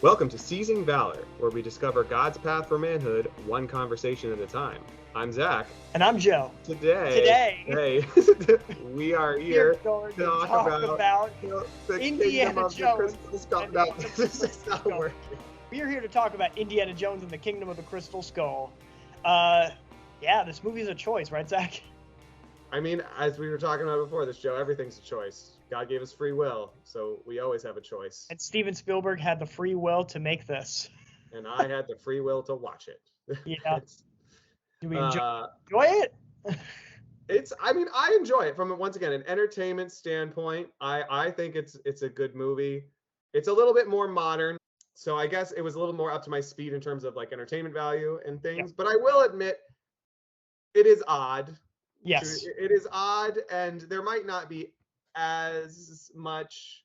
Welcome to Seizing Valor, where we discover God's path for manhood, one conversation at a time. I'm Zach. And I'm Joe. Today, we are here to to talk about the Indiana Kingdom of Jones. the Crystal Skull. No, this is not working. We are here to talk about Indiana Jones and the Kingdom of the Crystal Skull. This movie's a choice, right, Zach? I mean, as we were talking about before this, Joe, everything's a choice. God gave us free will, so we always have a choice. And Steven Spielberg had the free will to make this. And I had the free will to watch it. Yeah. Do we enjoy it? I enjoy it from, once again, an entertainment standpoint. I think it's a good movie. It's a little bit more modern, so I guess it was a little more up to my speed in terms of like entertainment value and things. Yeah. But I will admit, it is odd. Yes. It is odd, and there might not be as much,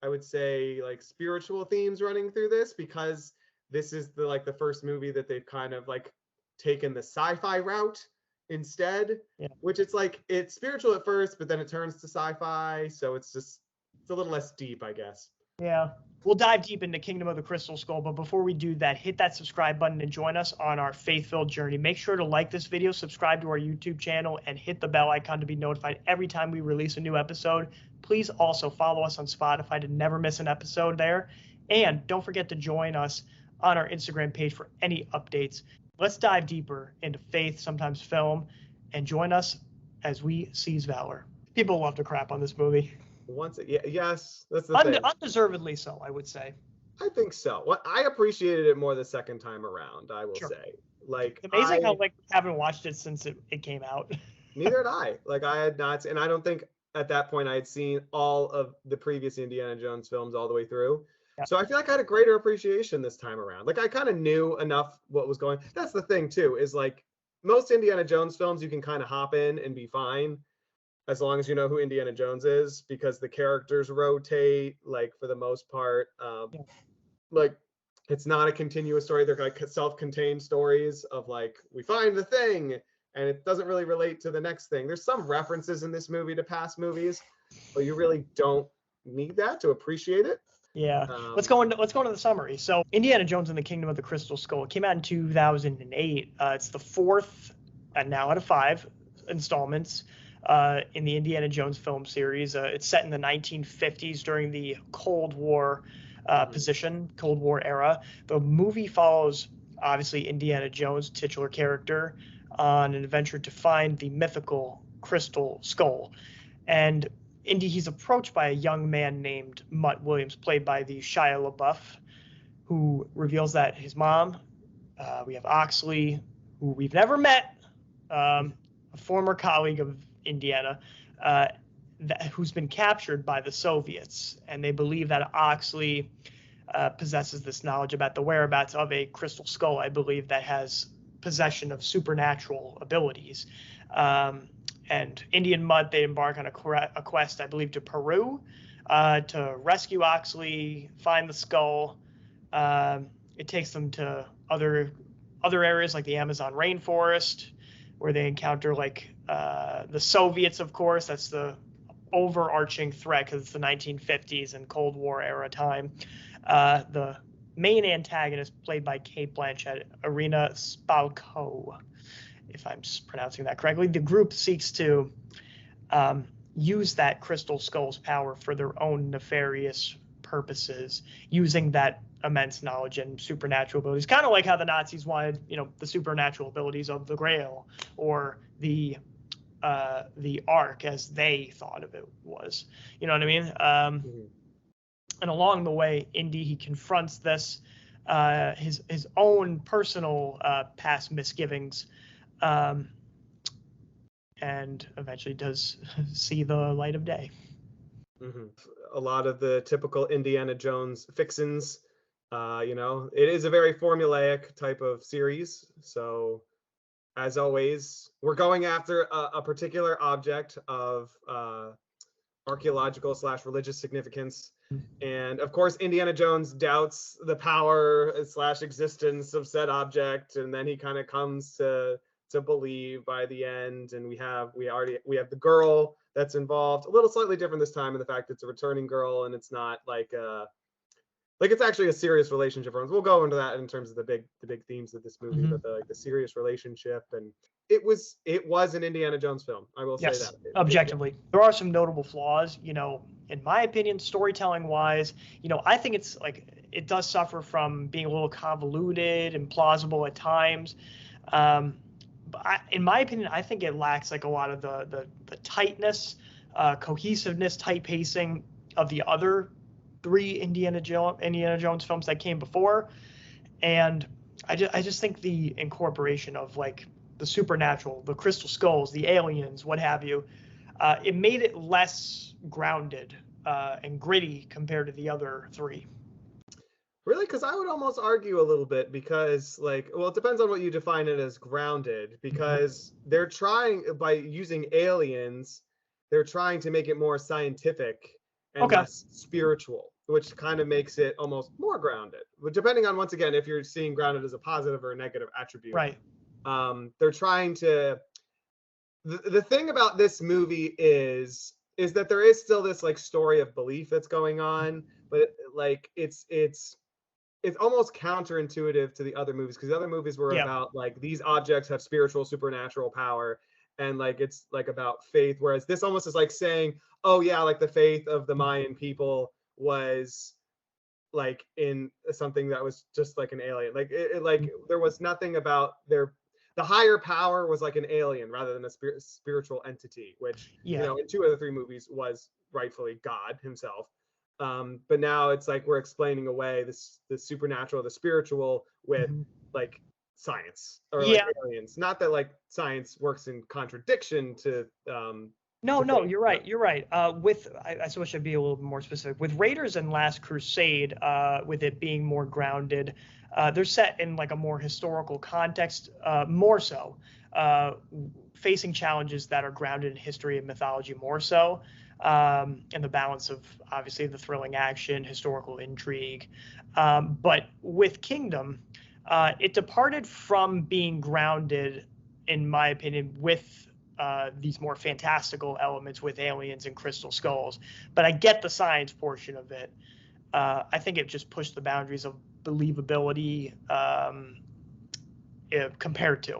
I would say, like spiritual themes running through this, because this is the first movie that they've kind of like taken the sci-fi route instead, which it's spiritual at first, but then it turns to sci-fi, so it's a little less deep, I guess. Yeah. We'll dive deep into Kingdom of the Crystal Skull, but before we do that, hit that subscribe button and join us on our faith-filled journey. Make sure to like this video, subscribe to our YouTube channel, and hit the bell icon to be notified every time we release a new episode. Please also follow us on Spotify to never miss an episode there. And don't forget to join us on our Instagram page for any updates. Let's dive deeper into faith, sometimes film, and join us as we seize Valor. People love to crap on this movie. Yes, that's the thing. Undeservedly so, I would say. I think so. Well, I appreciated it more the second time around, I will say. It's amazing how we haven't watched it since it came out. Neither had I. I had not, and I don't think at that point I had seen all of the previous Indiana Jones films all the way through. Yeah. So I feel like I had a greater appreciation this time around. I kind of knew enough what was going. That's the thing too, is most Indiana Jones films you can kind of hop in and be fine, as long as you know who Indiana Jones is, because the characters rotate, for the most part. It's not a continuous story. They're self-contained stories of we find the thing, and it doesn't really relate to the next thing. There's some references in this movie to past movies, but you really don't need that to appreciate it. Yeah. Let's go into the summary. So Indiana Jones and the Kingdom of the Crystal Skull came out in 2008. It's the fourth, and now out of 5 installments in the Indiana Jones film series. It's set in the 1950s during the Cold War Cold War era. The movie follows, obviously, Indiana Jones, titular character, on an adventure to find the mythical Crystal Skull. And he's approached by a young man named Mutt Williams, played by the Shia LaBeouf, who reveals that his mom, we have Oxley, who we've never met, a former colleague of Indiana, who's been captured by the Soviets, and they believe that Oxley possesses this knowledge about the whereabouts of a crystal skull, I believe, that has possession of supernatural abilities. And Indy and Mutt, they embark on a quest, I believe, to Peru to rescue Oxley, find the skull. It takes them to other areas like the Amazon rainforest, where they encounter the Soviets, of course. That's the overarching threat, because it's the 1950s and Cold War era time. The main antagonist, played by Cate Blanchett, Irina Spalko, if I'm pronouncing that correctly. The group seeks to use that crystal skull's power for their own nefarious purposes, using that immense knowledge and supernatural abilities, kind of like how the Nazis wanted, the supernatural abilities of the Grail, or the Ark, as they thought of it was. You know what I mean? And along the way, Indy, he confronts this, his own personal past misgivings, and eventually does see the light of day. Mm-hmm. A lot of the typical Indiana Jones fixins, it is a very formulaic type of series. So, as always, we're going after a particular object of archaeological / religious significance. And of course, Indiana Jones doubts the power / existence of said object, and then he kind of comes to believe by the end. And we have the girl that's involved, a little slightly different this time in the fact it's a returning girl, and it's not like like it's actually a serious relationship. We'll go into that in terms of the big themes of this movie, but the serious relationship, and it was an Indiana Jones film. I will say that. Objectively, there are some notable flaws. In my opinion, storytelling wise, I think it's like it does suffer from being a little convoluted and plausible at times. But in my opinion, I think it lacks like a lot of the tightness, cohesiveness, tight pacing of the other 3 Indiana Jones films that came before, and I just think the incorporation of like the supernatural, the crystal skulls, the aliens, what have you, it made it less grounded and gritty compared to the other 3. Really? Because I would almost argue a little bit, because it depends on what you define it as grounded, because they're trying, by using aliens, they're trying to make it more scientific and less spiritual, which kind of makes it almost more grounded. But depending on, once again, if you're seeing grounded as a positive or a negative attribute. Right. They're trying to. The thing about this movie is that there is still this like story of belief that's going on, but like it's almost counterintuitive to the other movies, because the other movies were about like these objects have spiritual, supernatural power, and like it's like about faith, whereas this almost is like saying, oh yeah, like the faith of the Mayan people was like in something that was just like an alien, like like there was nothing about the higher power was like an alien rather than a spiritual entity, which in 2 of the 3 movies was rightfully God himself. But now it's like we're explaining away the supernatural, the spiritual with like science or like aliens. Not that like science works in contradiction to No, you're right. You're right. I suppose I should be a little bit more specific. With Raiders and Last Crusade, with it being more grounded, they're set in like a more historical context, more so, facing challenges that are grounded in history and mythology more so, and the balance of obviously the thrilling action, historical intrigue. But with Kingdom, it departed from being grounded, in my opinion, with these more fantastical elements with aliens and crystal skulls. But I get the science portion of it. I think it just pushed the boundaries of believability compared to.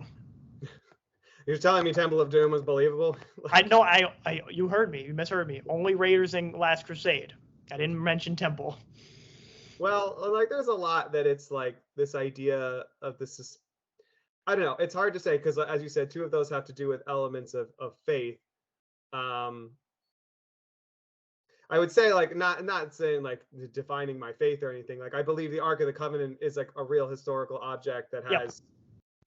You're telling me Temple of Doom was believable? I know. You heard me. You misheard me. Only Raiders and Last Crusade. I didn't mention Temple. Well, like there's a lot that it's like this idea of this. I don't know. It's hard to say, because as you said, 2 of those have to do with elements of faith. I would say like not saying like defining my faith or anything. Like I believe the Ark of the Covenant is like a real historical object that has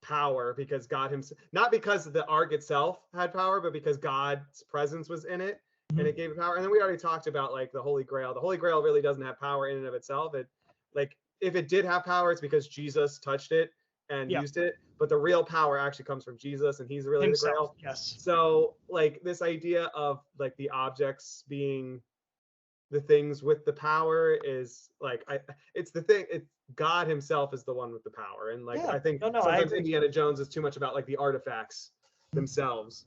power, because God himself, not because the Ark itself had power, but because God's presence was in it and it gave it power. And then we already talked about like the Holy Grail. The Holy Grail really doesn't have power in and of itself. It, like if it did have power, it's because Jesus touched it and used it, but the real power actually comes from Jesus, and he's really himself, the Grail. Yes. So like this idea of like the objects being the things with the power is like it's God himself is the one with the power, and like I think sometimes Indiana Jones is too much about like the artifacts themselves.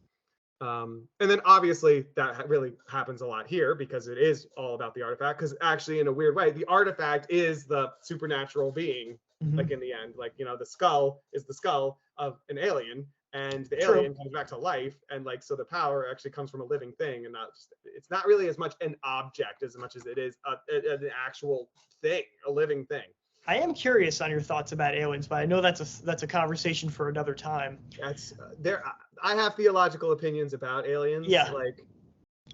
And then obviously that really happens a lot here, because it is all about the artifact, because actually in a weird way the artifact is the supernatural being. Like in the end, like the skull is the skull of an alien, and the alien comes back to life, and like so the power actually comes from a living thing, and not just, it's not really as much an object as much as it is an actual thing, a living thing. I am curious on your thoughts about aliens, but I know that's a conversation for another time. That's I have theological opinions about aliens. Like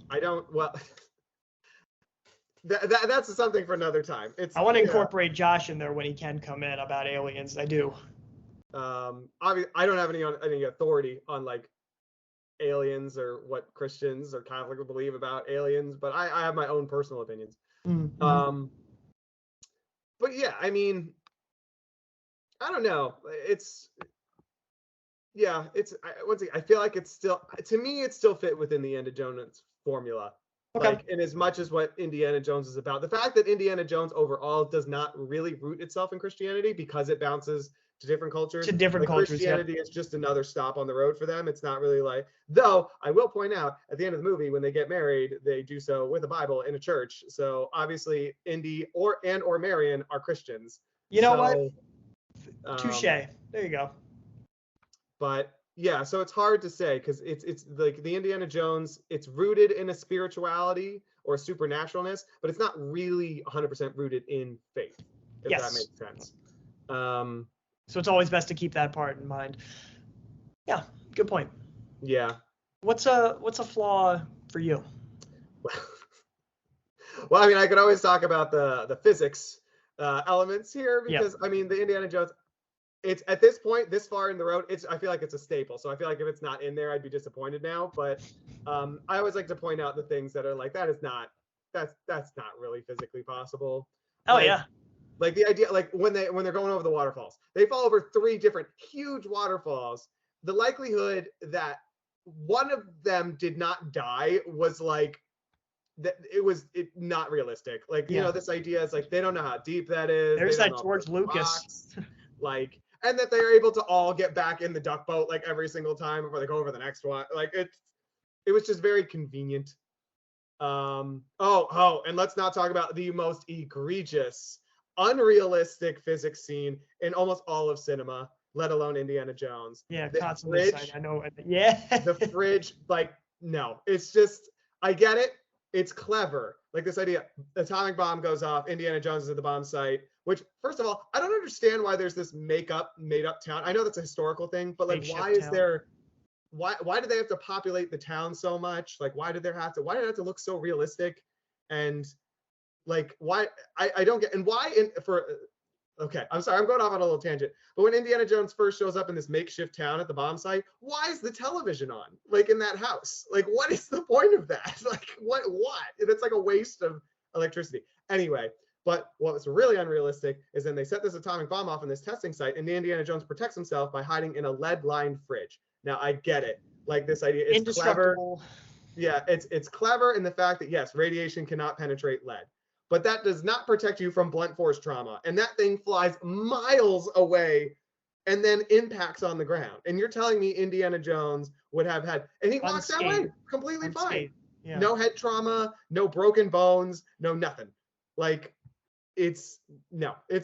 I don't. Well. That's something for another time. I want to incorporate Josh in there when he can come in about aliens. I do. I don't have any authority on like aliens or what Christians or Catholics believe about aliens, but I have my own personal opinions. But yeah, I mean, I don't know. Once again, I feel like it's still, to me, it still fit within the Indiana Jones formula. Like, in as much as what Indiana Jones is about, the fact that Indiana Jones overall does not really root itself in Christianity, because it bounces to different cultures. To different like cultures, Christianity is just another stop on the road for them. It's not really like, though I will point out at the end of the movie when they get married, they do so with a Bible in a church. So obviously Indy or Marion are Christians. You know so, what? Touche. There you go. But yeah, so it's hard to say because it's like the Indiana Jones, it's rooted in a spirituality or a supernaturalness, but it's not really 100% rooted in faith, if that makes sense. So it's always best to keep that part in mind. Yeah, good point. Yeah. What's a flaw for you? Well, I mean, I could always talk about the physics elements here because I mean, the Indiana Jones, it's at this point, this far in the road, I feel like it's a staple. So I feel like if it's not in there, I'd be disappointed now. But I always like to point out the things that are like, that's not really physically possible. Oh, like, yeah. Like the idea, like when they're going over the waterfalls, they fall over 3 different huge waterfalls. The likelihood that one of them did not die was like, that it was not realistic. Like, you know, this idea is like, they don't know how deep that is. There's that George Lucas. Like, and that they're able to all get back in the duck boat like every single time before they go over the next one. Like it was just very convenient. And let's not talk about the most egregious, unrealistic physics scene in almost all of cinema, let alone Indiana Jones. Yeah, constantly. I know. Yeah. The fridge, like, no, it's just, I get it. It's clever. Like this idea, atomic bomb goes off, Indiana Jones is at the bomb site, which, first of all, I don't understand why there's this made up town. I know that's a historical thing, but like, why do they have to populate the town so much? Like, why did it have to look so realistic? And like, why, I don't get, and why okay, I'm sorry, I'm going off on a little tangent. But when Indiana Jones first shows up in this makeshift town at the bomb site, why is the television on? Like in that house? Like, what is the point of that? Like, what? It's like a waste of electricity. Anyway, but what was really unrealistic is then they set this atomic bomb off in this testing site, and Indiana Jones protects himself by hiding in a lead-lined fridge. Now, I get it. Like, this idea is clever. Yeah, it's clever in the fact that, yes, radiation cannot penetrate lead. But that does not protect you from blunt force trauma. And that thing flies miles away and then impacts on the ground. And you're telling me Indiana Jones would have had, and he walks that way completely fine. Yeah. No head trauma, no broken bones, no nothing. Like, it's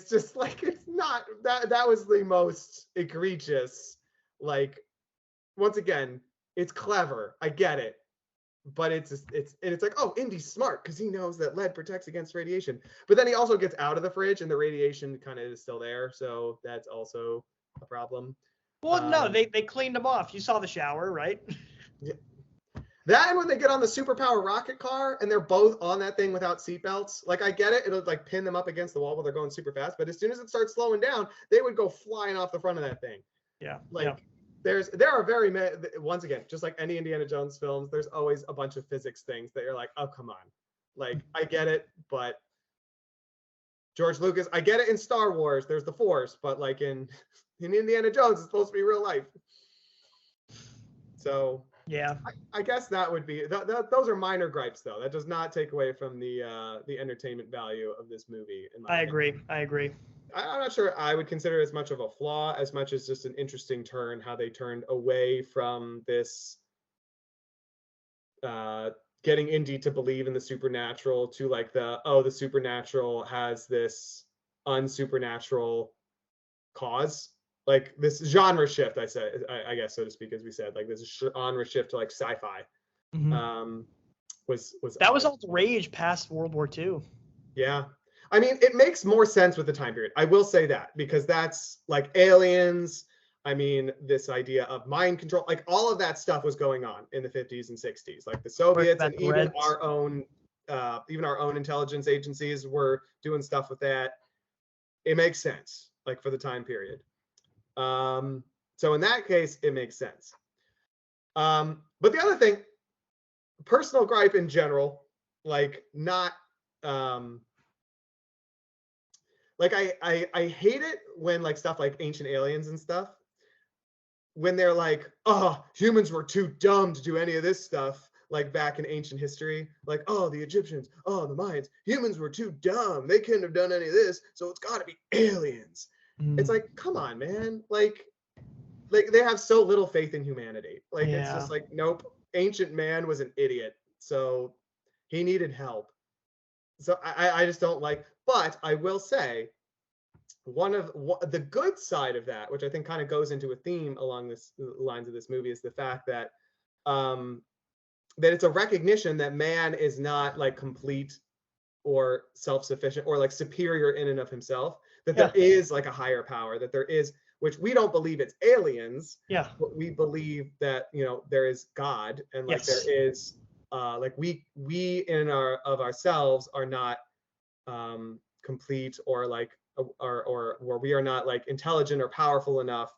just like, it's not, that was the most egregious. Like, once again, it's clever. I get it. But it's like, oh, Indy's smart because he knows that lead protects against radiation. But then he also gets out of the fridge and the radiation kind of is still there. So that's also a problem. Well, no, they cleaned him off. You saw the shower, right? Yeah. That, and when they get on the superpower rocket car and they're both on that thing without seatbelts, like, I get it. It'll like pin them up against the wall while they're going super fast. But as soon as it starts slowing down, they would go flying off the front of that thing. Yeah. Like, there are very many, once again, just like any Indiana Jones films, there's always a bunch of physics things that you're like, oh, come on. Like, I get it, but George Lucas, I get it in Star Wars, there's the Force, but like in Indiana Jones, it's supposed to be real life. So yeah, I guess that would be, those are minor gripes though. That does not take away from the entertainment value of this movie. I agree. I'm not sure I would consider it as much of a flaw as much as just an interesting turn, how they turned away from this getting Indy to believe in the supernatural to like the supernatural has this unsupernatural cause. Like this genre shift, I guess, so to speak, as we said, like this genre shift to like sci-fi. Mm-hmm. Was all the rage past World War II. Yeah. I mean, it makes more sense with the time period. I will say that, because that's like aliens. I mean, this idea of mind control, like all of that stuff was going on in the 50s and 60s. Like the Soviets and even our own intelligence agencies were doing stuff with that. It makes sense, like for the time period. So in that case, it makes sense. But the other thing, personal gripe in general, like not. Like I hate it when like stuff like Ancient Aliens and stuff, when they're like, oh, humans were too dumb to do any of this stuff, like back in ancient history, like, oh, the Egyptians, oh, the Mayans, humans were too dumb, they couldn't have done any of this, so it's got to be aliens. It's like, come on, man. Like they have so little faith in humanity. Like, it's Yeah. just like, nope, ancient man was an idiot, so he needed help. So I just don't like, but I will say the good side of that, which I think kind of goes into a theme along this lines of this movie, is the fact that um that it's a recognition that man is not like complete or self-sufficient or like superior in and of himself, that Yeah. there is like a higher power, that there is, which we don't believe it's aliens, Yeah. but we believe that, you know, there is God, and like there Yes. is like we in our of ourselves are not complete, or like or we are not like intelligent or powerful enough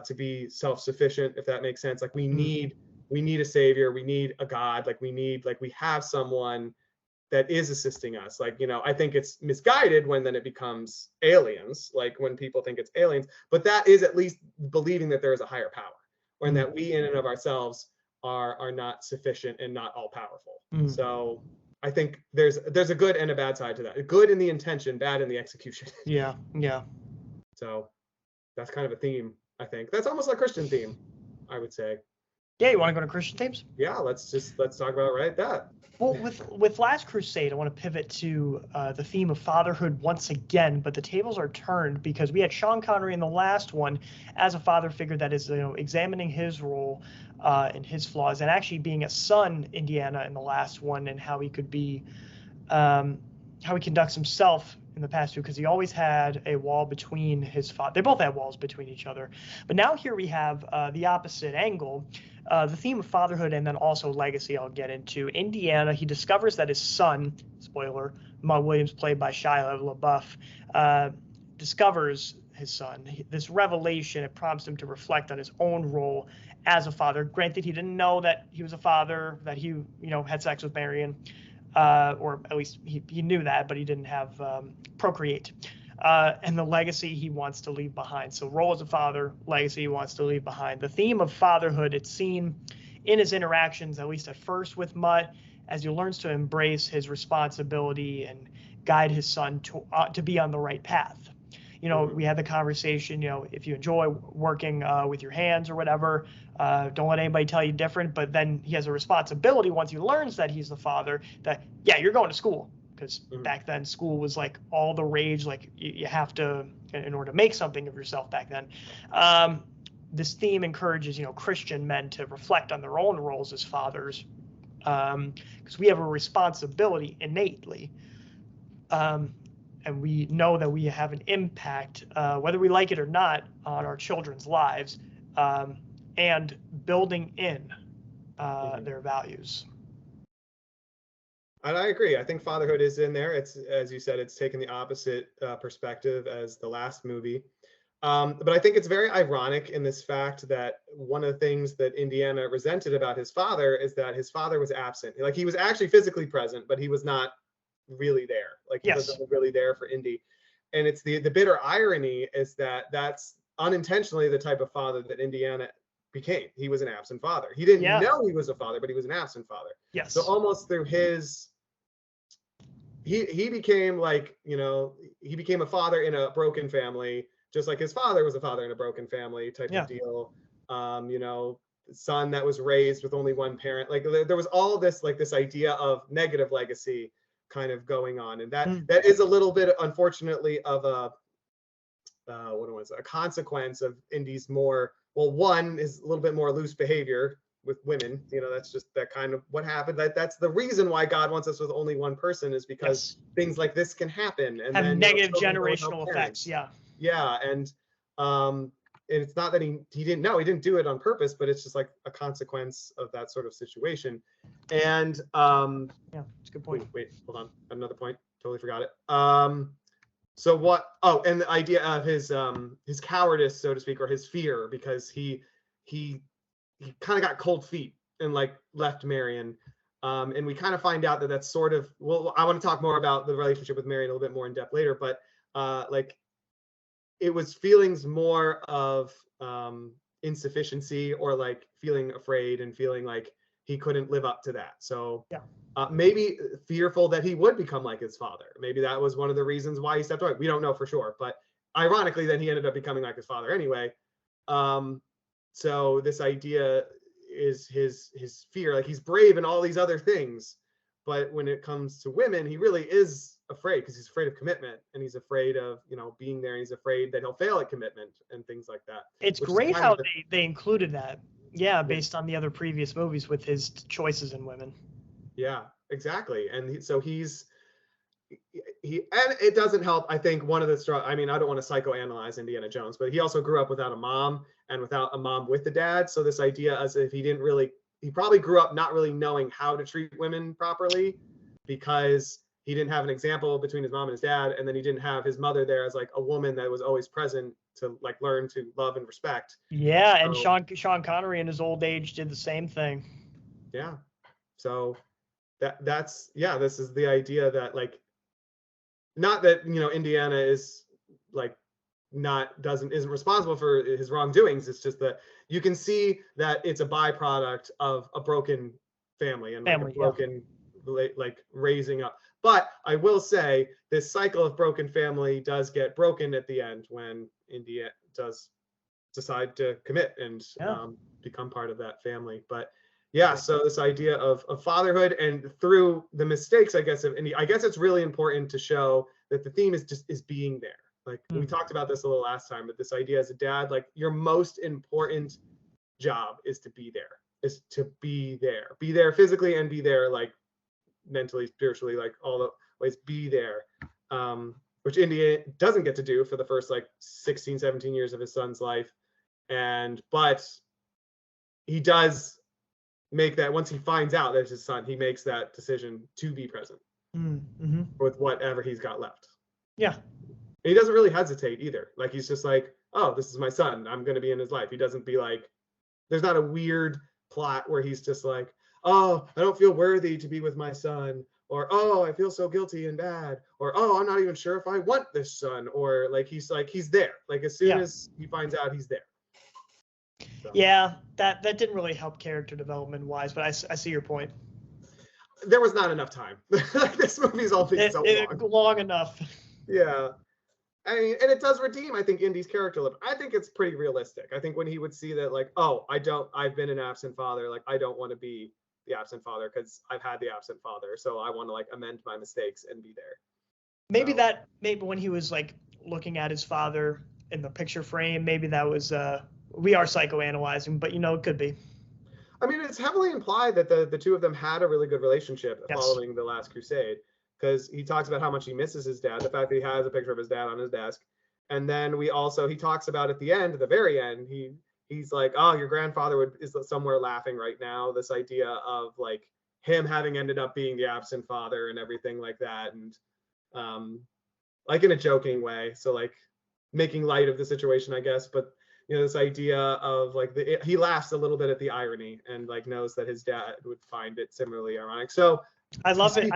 to be self-sufficient, if that makes sense. Like we need a savior, we need a God, like we have someone that is assisting us. Like, you know, I think it's misguided when then it becomes aliens, like when people think it's aliens, but that is at least believing that there is a higher power, or that we in and of ourselves are not sufficient and not all powerful. So I think there's a good and a bad side to that. Good in the intention, bad in the execution. Yeah. Yeah. So that's kind of a theme, I think. That's almost a Christian theme, I would say. Yeah. You want to go to Christian themes? Yeah, let's talk about it right at that. Well, with Last Crusade, I want to pivot to the theme of fatherhood once again, but the tables are turned because we had Sean Connery in the last one as a father figure that is, you know, examining his role and his flaws, and actually being a son, Indiana, in the last one, and how he could be, how he conducts himself in the past two, because he always had a wall between his father. They both had walls between each other, but now here we have the opposite angle. The theme of fatherhood and then also legacy I'll get into. Indiana, he discovers that his son, spoiler, Mo Williams, played by Shia LaBeouf, discovers his son. This revelation, it prompts him to reflect on his own role as a father. Granted, he didn't know that he was a father, that he, you know, had sex with Marion, or at least he knew that, but he didn't have procreate. And the legacy he wants to leave behind. So role as a father, legacy he wants to leave behind. The theme of fatherhood, it's seen in his interactions, at least at first with Mutt, as he learns to embrace his responsibility and guide his son to be on the right path. You know, we had the conversation, you know, if you enjoy working with your hands or whatever, don't let anybody tell you different. But then he has a responsibility once he learns that he's the father, that, yeah, you're going to school. Because back then school was like all the rage, like you have to, in order to make something of yourself back then. This theme encourages, you know, Christian men to reflect on their own roles as fathers, because we have a responsibility innately. And we know that we have an impact, whether we like it or not, on our children's lives, and building in their values. And I agree. I think fatherhood is in there. It's, as you said, it's taken the opposite perspective as the last movie. But I think it's very ironic in this fact that one of the things that Indiana resented about his father is that his father was absent. Like, he was actually physically present, but he was not really there. Like, he wasn't really there for Indy. And it's the bitter irony is that that's unintentionally the type of father that Indiana became. He was an absent father. He didn't know he was a father, but he was an absent father. Yes. So almost through his, he became like, you know, he became a father in a broken family, just like his father was a father in a broken family type of deal. You know, son that was raised with only one parent. Like, there was all this, like, this idea of negative legacy kind of going on, and that is a little bit, unfortunately, of a a consequence of Indy's more, well, one is a little bit more loose behavior with women. You know, that's just that kind of what happened. That's the reason why God wants us with only one person, is because things like this can happen and have then negative generational effects. And it's not that he didn't know, he didn't do it on purpose, but it's just like a consequence of that sort of situation. And yeah, it's a good point. Wait, hold on, another point, totally forgot it. So what, and the idea of his cowardice, so to speak, or his fear, because he kind of got cold feet and like left Marion. And we kind of find out that that's sort of, well, I want to talk more about the relationship with Marion a little bit more in depth later, but like, it was feelings more of insufficiency, or like feeling afraid and feeling like he couldn't live up to that. So maybe fearful that he would become like his father. Maybe that was one of the reasons why he stepped away. We don't know for sure, but ironically, then he ended up becoming like his father anyway. So this idea is his fear. Like, he's brave in all these other things, but when it comes to women, he really is afraid, because he's afraid of commitment, and he's afraid of, you know, being there, and he's afraid that he'll fail at commitment and things like that. It's which is great kind how of they included that. Yeah, based on the other previous movies with his choices in women. Yeah, exactly. And so he's and it doesn't help. I think one of the I mean, I don't want to psychoanalyze Indiana Jones, but he also grew up without a mom, and without a mom with a dad. So this idea, as if he probably grew up not really knowing how to treat women properly, because he didn't have an example between his mom and his dad, and then he didn't have his mother there as like a woman that was always present to like learn to love and respect. Yeah, and So, Sean Connery in his old age did the same thing. yeah. So that's this is the idea that, like, not that, you know, Indiana is like isn't responsible for his wrongdoings. It's just that you can see that it's a byproduct of a broken family, and like a broken like raising up. But I will say this cycle of broken family does get broken at the end when India does decide to commit and become part of that family. But yeah, so this idea of fatherhood, and through the mistakes, I guess, of India, I guess it's really important to show that the theme is being there. Like, we talked about this a little last time, but this idea as a dad, like, your most important job is to be there physically, and be there like mentally, spiritually, like all the ways, be there. Which India doesn't get to do for the first like 16, 17 years of his son's life. But he does make that, once he finds out that it's his son, he makes that decision to be present with whatever he's got left. Yeah. And he doesn't really hesitate either. Like, he's just like, oh, this is my son, I'm going to be in his life. He doesn't be like, there's not a weird plot where he's just like, oh, I don't feel worthy to be with my son, or oh, I feel so guilty and bad, or oh, I'm not even sure if I want this son, or like he's there. Like, as soon as he finds out, he's there. So. Yeah, that didn't really help character development wise, but I see your point. There was not enough time. This movie's only so long enough. Yeah. I mean, and it does redeem, I think, Indy's character. I think it's pretty realistic. I think when he would see that, like, oh, I've been an absent father. Like, I don't want to be the absent father because I've had the absent father. So I want to like amend my mistakes and be there. Maybe when he was like looking at his father in the picture frame, maybe that was, we are psychoanalyzing, but, you know, it could be. I mean, it's heavily implied that the two of them had a really good relationship following the Last Crusade, because he talks about how much he misses his dad, the fact that he has a picture of his dad on his desk. And then he talks about at the end, at the very end, he's like, oh, your grandfather is somewhere laughing right now. This idea of like him having ended up being the absent father and everything like that. And like in a joking way. So like making light of the situation, I guess. But, you know, this idea of like he laughs a little bit at the irony, and like knows that his dad would find it similarly ironic. So I love it.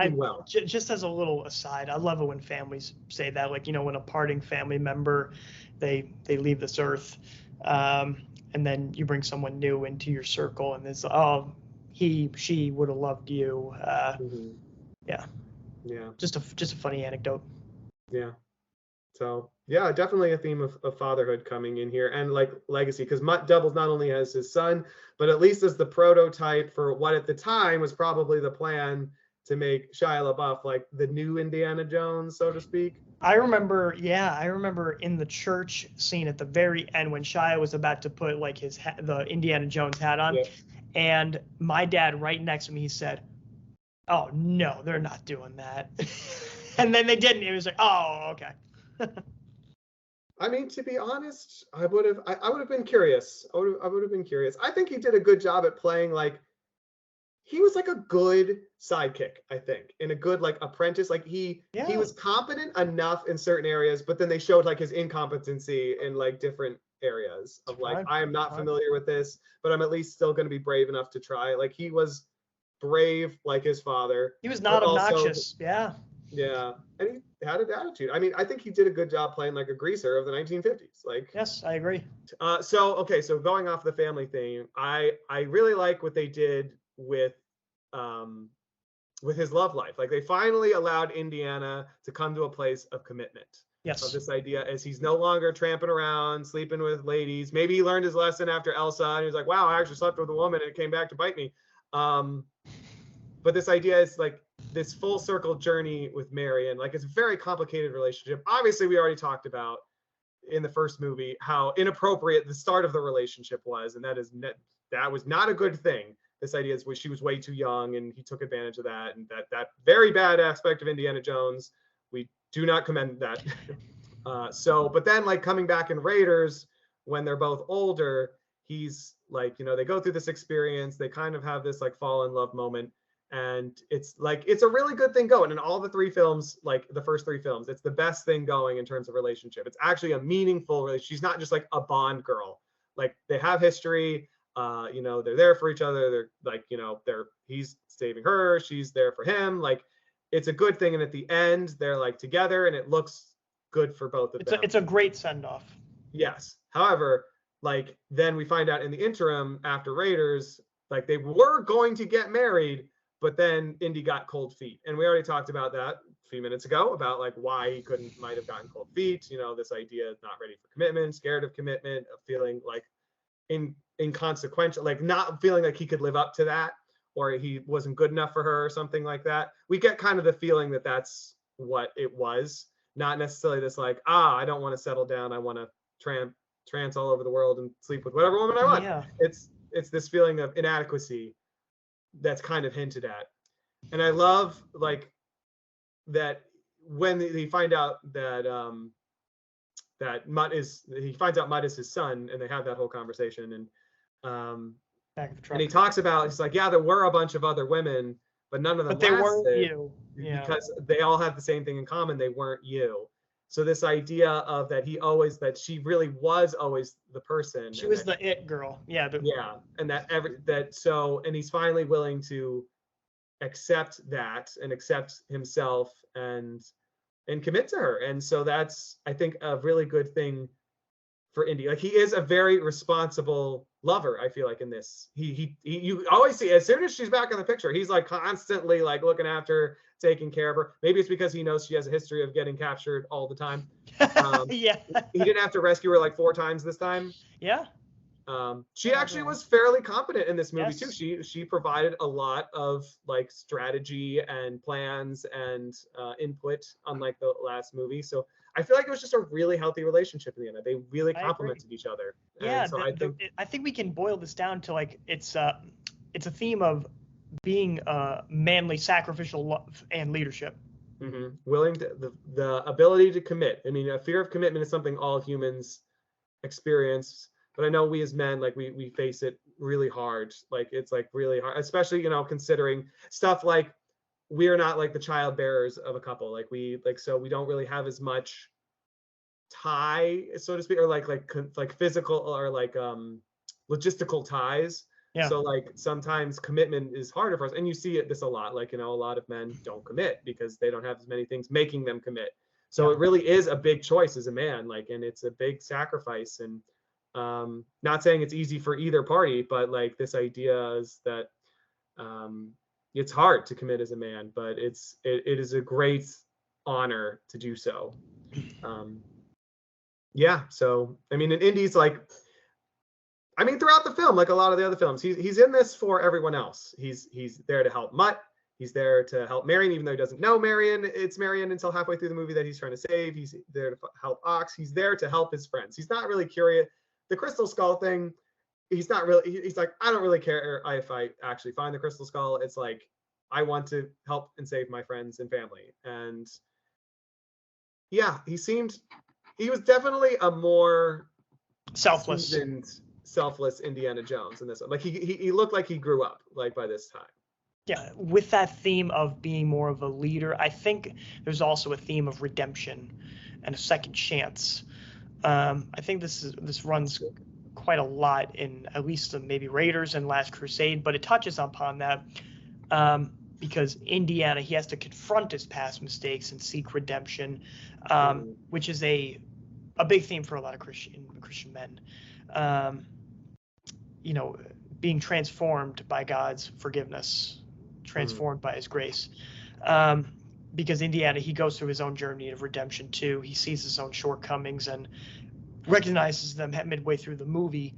Just as a little aside, I love it when families say that, like, you know, when a parting family member, they leave this earth, and then you bring someone new into your circle, and there's, oh, she would have loved you. Yeah. Just a funny anecdote. Yeah. So yeah, definitely a theme of fatherhood coming in here, and like legacy, because Mutt doubles not only as his son, but at least as the prototype for what at the time was probably the plan to make Shia LaBeouf like the new Indiana Jones, so to speak. I remember in the church scene at the very end when Shia was about to put like the Indiana Jones hat on, and my dad right next to me, he said, "Oh no, they're not doing that," and then they didn't. It was like, "Oh, okay." I mean, to be honest, I would have been curious. I would have been curious. I think he did a good job at playing like. He was like a good sidekick, I think, and a good like apprentice. Like he was competent enough in certain areas, but then they showed like his incompetency in like different areas of like, I am not familiar with this, but I'm at least still going to be brave enough to try. Like, he was brave like his father. He was not obnoxious. Yeah, and he had an attitude. I mean, I think he did a good job playing like a greaser of the 1950s. Like, yes, I agree. So going off the family thing, I really like what they did with his love life. Like, they finally allowed Indiana to come to a place of commitment. of Yes. this idea is he's no longer tramping around, sleeping with ladies. Maybe he learned his lesson after Elsa, and he was like, wow, I actually slept with a woman and it came back to bite me. But this idea is like this full circle journey with Marion. Like, it's a very complicated relationship. Obviously, we already talked about in the first movie how inappropriate the start of the relationship was, and that was not a good thing. This idea is she was way too young, and he took advantage of that, and that very bad aspect of Indiana Jones. We do not commend that. But then, like, coming back in Raiders when they're both older, he's like, they go through this experience, they kind of have this like fall in love moment, and it's like it's a really good thing going in all the three films. Like the first three films, it's the best thing going in terms of relationship. It's actually a meaningful relationship. She's not just like a Bond girl. Like, they have history. They're there for each other. They're like, he's saving her, she's there for him. Like, it's a good thing. And at the end, they're like together, and it looks good for both of them. It's a great send off. Yes. However, like, then we find out in the interim after Raiders, like, they were going to get married, but then Indy got cold feet. And we already talked about that a few minutes ago, about like why he might have gotten cold feet. This idea of not ready for commitment, scared of commitment, of feeling like inconsequential, like not feeling like he could live up to that, or he wasn't good enough for her or something like that. We get kind of the feeling that that's what it was, not necessarily this like, I don't want to settle down, I want to trance all over the world and sleep with whatever woman I want. Yeah. It's this feeling of inadequacy that's kind of hinted at. And I love like that when he find out that he finds out Mutt is his son, and they have that whole conversation, and Back of the truck. and he talks about, he's like, yeah, there were a bunch of other women, but none of them But they weren't lasted you. Yeah. because they all have the same thing in common. They weren't you. So this idea of that she really was always the person. She was the it girl. Yeah. Yeah. And and he's finally willing to accept that and accept himself and commit to her. And so that's, I think, a really good thing for Indy. Like, he is a very responsible lover, I feel like, in this. He you always see, as soon as she's back in the picture, he's like constantly like looking after her, taking care of her. Maybe it's because he knows she has a history of getting captured all the time. Yeah. He didn't have to rescue her like 4 times this time. Yeah. She actually was fairly competent in this movie. Yes. too. She provided a lot of like strategy and plans and input, unlike the last movie. So I feel like it was just a really healthy relationship in the end. They really complemented each other. Yeah. And so I think we can boil this down to like it's a theme of being manly, sacrificial love and leadership. Mm-hmm. Willing to the ability to commit. I mean, a fear of commitment is something all humans experience. But I know we as men, like we face it really hard. Like, it's like really hard, especially, considering stuff like we're not like the child bearers of a couple. Like so we don't really have as much tie, so to speak, or like physical or like logistical ties. Yeah. So like sometimes commitment is harder for us. And you see this a lot, like, a lot of men don't commit because they don't have as many things making them commit. So it really is a big choice as a man, like, and it's a big sacrifice. And not saying it's easy for either party, but like this idea is that it's hard to commit as a man, but it is a great honor to do so. So I mean, in Indy's like, I mean, throughout the film, like a lot of the other films, he's in this for everyone else. He's there to help Mutt. He's there to help Marion, even though he doesn't know it's Marion until halfway through the movie that he's trying to save. He's there to help Ox. He's there to help his friends. He's not really curious. The crystal skull thing, he's not really, he's like, I don't really care if I actually find the crystal skull. It's like, I want to help and save my friends and family. And yeah, he was definitely a more selfless Indiana Jones in this one. Like, he looked like he grew up, like, by this time. Yeah, with that theme of being more of a leader, I think there's also a theme of redemption and a second chance. I think this runs quite a lot in at least maybe Raiders and Last Crusade, but it touches upon that because Indiana, he has to confront his past mistakes and seek redemption, which is a big theme for a lot of Christian men. Being transformed by God's forgiveness, transformed by His grace. because Indiana, he goes through his own journey of redemption too. He sees his own shortcomings and recognizes them midway through the movie,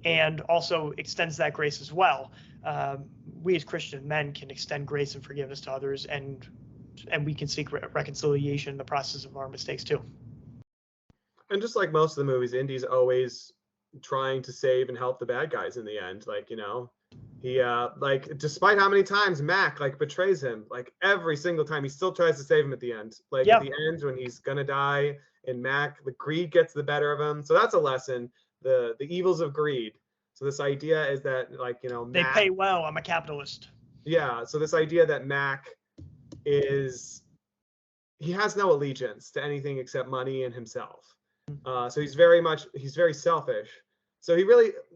and also extends that grace as well. We as Christian men can extend grace and forgiveness to others, and we can seek reconciliation in the process of our mistakes too. And just like most of the movies, Indy's always trying to save and help the bad guys in the end. Like, you know, he like, despite how many times Mac like betrays him, like every single time he still tries to save him at the end. Like at the end when he's gonna die, and Mac, the greed gets the better of him. So that's a lesson, the evils of greed. So this idea is that, like, you know, Mac, they pay well. I'm a capitalist. Yeah. So this idea that Mac he has no allegiance to anything except money and himself. So he's very selfish. So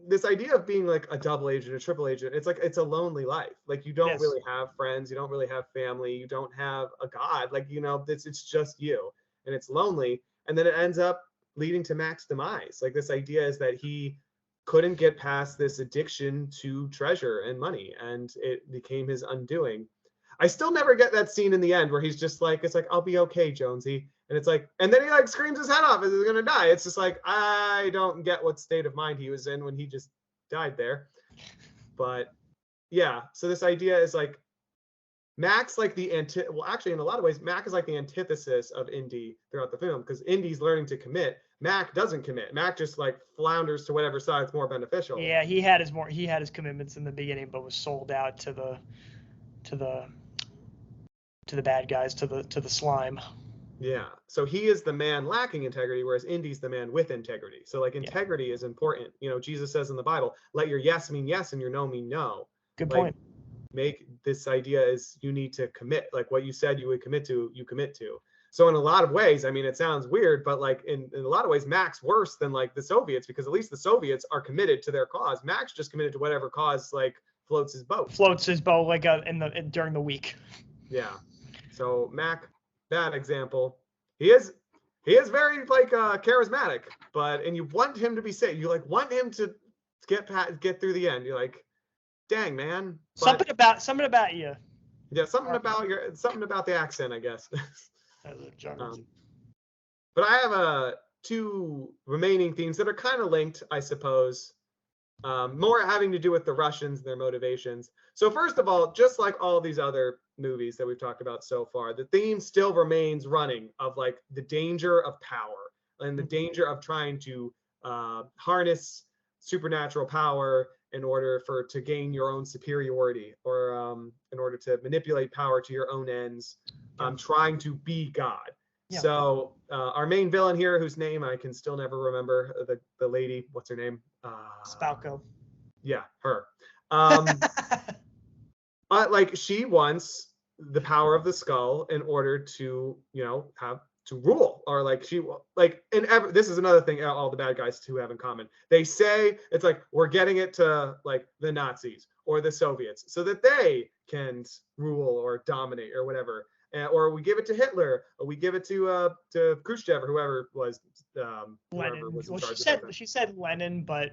this idea of being like a double agent, a triple agent, it's like, it's a lonely life. Like you don't really have friends, you don't really have family, you don't have a God. Like, you know, it's just you, and it's lonely. And then it ends up leading to Mac's demise. Like this idea is that he couldn't get past this addiction to treasure and money, and it became his undoing. I still never get that scene in the end where he's just like, it's like, I'll be okay, Jonesy. And it's like, and then he like screams his head off as he's gonna die. It's just like, I don't get what state of mind he was in when he just died there. But yeah, so this idea is like, Mac's like well, actually, in a lot of ways, Mac is like the antithesis of Indy throughout the film, because Indy's learning to commit. Mac doesn't commit. Mac just like flounders to whatever side's more beneficial. Yeah, he had his commitments in the beginning, but was sold out to the bad guys, to the slime. Yeah. So he is the man lacking integrity, whereas Indy's the man with integrity. So like integrity is important. You know, Jesus says in the Bible, let your yes mean yes and your no mean no. Good point. Make this idea is you need to commit. Like what you said you would commit to, you commit to. So in a lot of ways, I mean, it sounds weird, but like in a lot of ways, Mac's worse than like the Soviets, because at least the Soviets are committed to their cause. Mac's just committed to whatever cause like floats his boat. Like during the week. Yeah. So Mac, bad example. He is very like charismatic, and you want him to be safe. You like want him to get through the end. You're like, dang man. Something about you. Yeah, something about the accent, I guess. But I have two remaining themes that are kind of linked, I suppose. More having to do with the Russians and their motivations. So first of all, just like all these other movies that we've talked about so far, the theme still remains running of like the danger of power and the danger of trying to harness supernatural power in order to gain your own superiority, or in order to manipulate power to your own ends, trying to be God. Yeah. So our main villain here, whose name I can still never remember, the lady, what's her name? Spalko. Yeah, her. Like she wants the power of the skull in order to, you know, have to rule, or like this is another thing all the bad guys too have in common. They say it's like, we're getting it to like the Nazis or the Soviets so that they can rule or dominate or whatever. Or we give it to Hitler, or we give it to Khrushchev or whoever was. Lenin. Well, she said Lenin, but